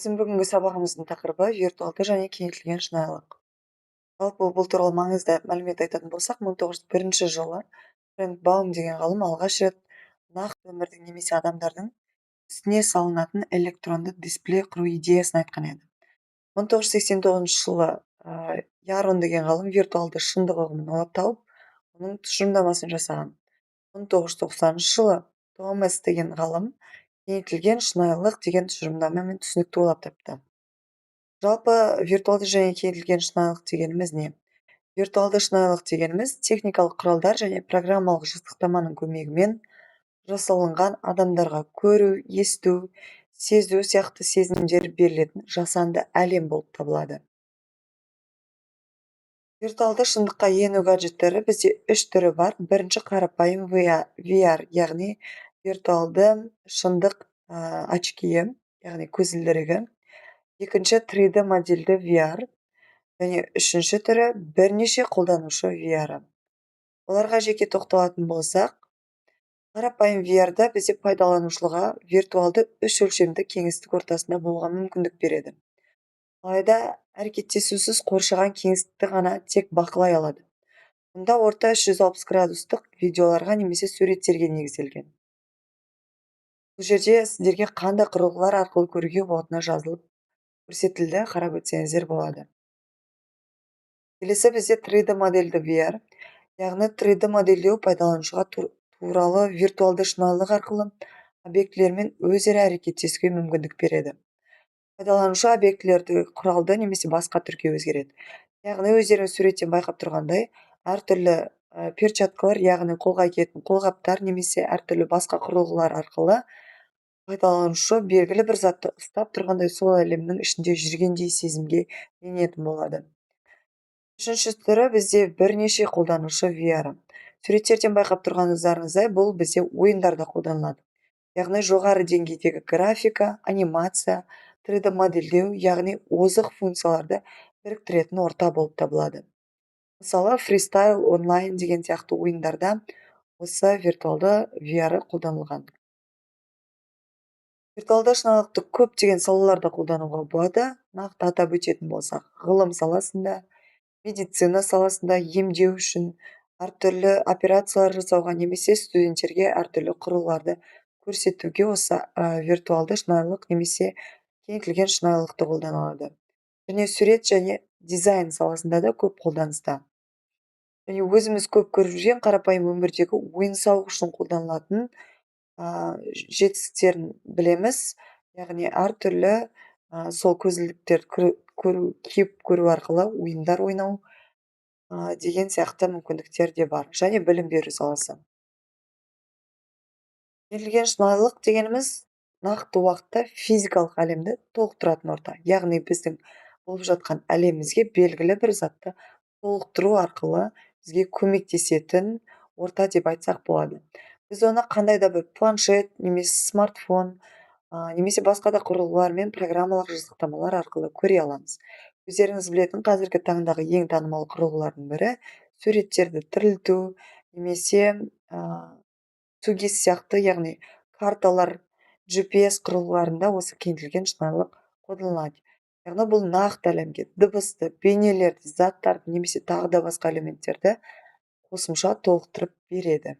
Біздің бүгінгі сабағымыздың тақырыбы виртуалды және кеңейтілген шынайылық. Жалпы бұл туралы маңызды мәлімет айтатын болсақ, 1901 жылы Фрэнк Баум деген ғалым алғаш рет нақты өмірдің немесе адамдардың үстіне салынатын электронды дисплей құру идеясын айтқан еді. 1989 жылы Ярон деген ғалым виртуалды шындық ұғымын ойлап тауып, оның тұжырымдамасын жасаған. 1990 жылы Томас деген ғалым кеңейтілген шынайылық деген тұжырымдамамен түсінікті ойлап тапты. Жалпы виртуалды және кеңейтілген шынайылық дегеніміз не? Виртуалды шынайылық дегеніміз техникалық құралдар және программалық жабдықтаманың көмегімен жасалынған адамдарға көру, есту, сезу сияқты сезімдер берілетін жасанды әлем болып табылады. Виртуалды шындыққа ену гаджеттері бізде 3 түрі бар. Бірінші қарапайым VR, яғни виртуалды шындық очкиі, яғни көзілдірігі. Екінші 3D модельді VR және үшінші түрі бірнеше қолданушы VR. Оларға жеке тоқталатын болсақ, қарапайым VR-да бізде пайдаланушыға виртуалды үш өлшемді кеңістік ортасында болуға мүмкіндік береді. Алайда әрекеттесусіз қоршаған кеңістікті ғана тек бақылай алады. Мұнда орта 360 градустық видеоларға немесе суреттерге негізделген. Бұл жерде сіздерге қандай құрылғылар арқылы көруге болатыны жазылып көрсетілді, қарап өтсеңіздер болады. Келесі бізде 3D модельді VR, яғни 3D модельдеу пайдаланушыға туралы виртуалды шынайылық арқылы объектілермен өзара әрекеттесуге мүмкіндік береді. Пайдаланушы объектілерді құралды немесе басқа түрге өзгереді. Яғни өздеріңіз суреттен байқап тұрғандай, әртүрлі перчаткалар, яғни қолға киетін қолғаптар немесе әртүрлі басқа құрылғылар арқылы пайдаланушы белгілі бір затты ұстап тұрғандай сол әлемнің ішінде жүргендей сезімге енетін болады. Үшінші түрі бізде бірнеше қолданушы VR. Суреттерден байқап тұрғаныңыздарыңыздай, бұл бізде ойындарда қолданылады. Яғни жоғары деңгейдегі графика, анимация, 3D модельдеу, яғни озық функцияларды біріктіретін орта болып табылады. Мысалы, фристайл онлайн деген сияқты ойындарда осы виртуалды VR қолданылған. Виртуалды шынайылықты көптеген салаларда қолдануға болады. Нақты атап өтетін болсақ, ғылым саласында, медицина саласында емдеу үшін, әртүрлі операциялар жасауға немесе студенттерге әртүрлі құрылғыларды көрсетуге осы виртуалды шынайылық немесе кеңейтілген шынайылықты қолданылады. Және сурет және дизайн саласында да көп қолданыста. Және өзіміз көп көріп жүрген қарапайым өмірдегі ойын-сауық үшін қолданылатын жетістіктерін білеміз. Яғни әртүрлі сол көзілдіктерді киіп көру арқылы ойындар ойнау деген сияқты мүмкіндіктер де бар. Және білім беру саласы. Кеңейтілген шынайылық дегеніміз нақты уақытта физикалық әлемді толықтыратын орта. Яғни біздің болып жатқан әлемімізге белгілі бір затты толықтыру арқылы бізге көмектесетін орта деп айтсақ болады. Біз оны қандай да бір планшет, немесе смартфон, немесе басқа да құрылғылар мен программалық жабдықтамалар арқылы көре аламыз. Өздеріңіз білетін қазіргі таңдағы ең танымал құрылғылардың бірі суреттерді тірілту, немесе тугис сияқты, яғни карталар, GPS құрылғыларында осы кеңейтілген шынайылық қолданылады. Яғни бұл нақты әлемге дыбысты, бейнелерді, заттарды немесе тағы да басқа элементтерді қосымша толықтырып береді.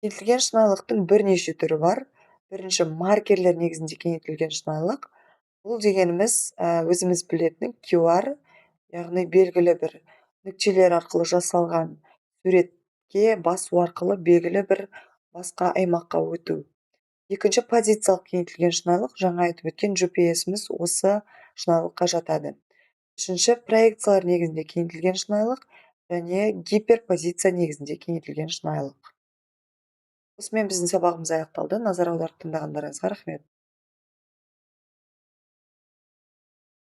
Кеңейтілген шынайылықтың бірнеше түрі бар. Бірінші маркерлер негізінде кеңейтілген шынайылық. Бұл дегеніміз өзіміз білетін QR, яғни белгілі бір нүктелер арқылы жасалған суретке басу арқылы белгілі бір басқа аймаққа өту. Екінші позициялық кеңейтілген шынайылық, жаңа айтып өткен GPS-іміз осы шынайылыққа жатады. Үшінші проекциялар негізінде кеңейтілген шынайылық және гиперпозиция негізінде кеңейтілген шынайылық. Осымен біздің сабағымыз аяқталды. Назар аударып тыңдағандарыңызға рахмет.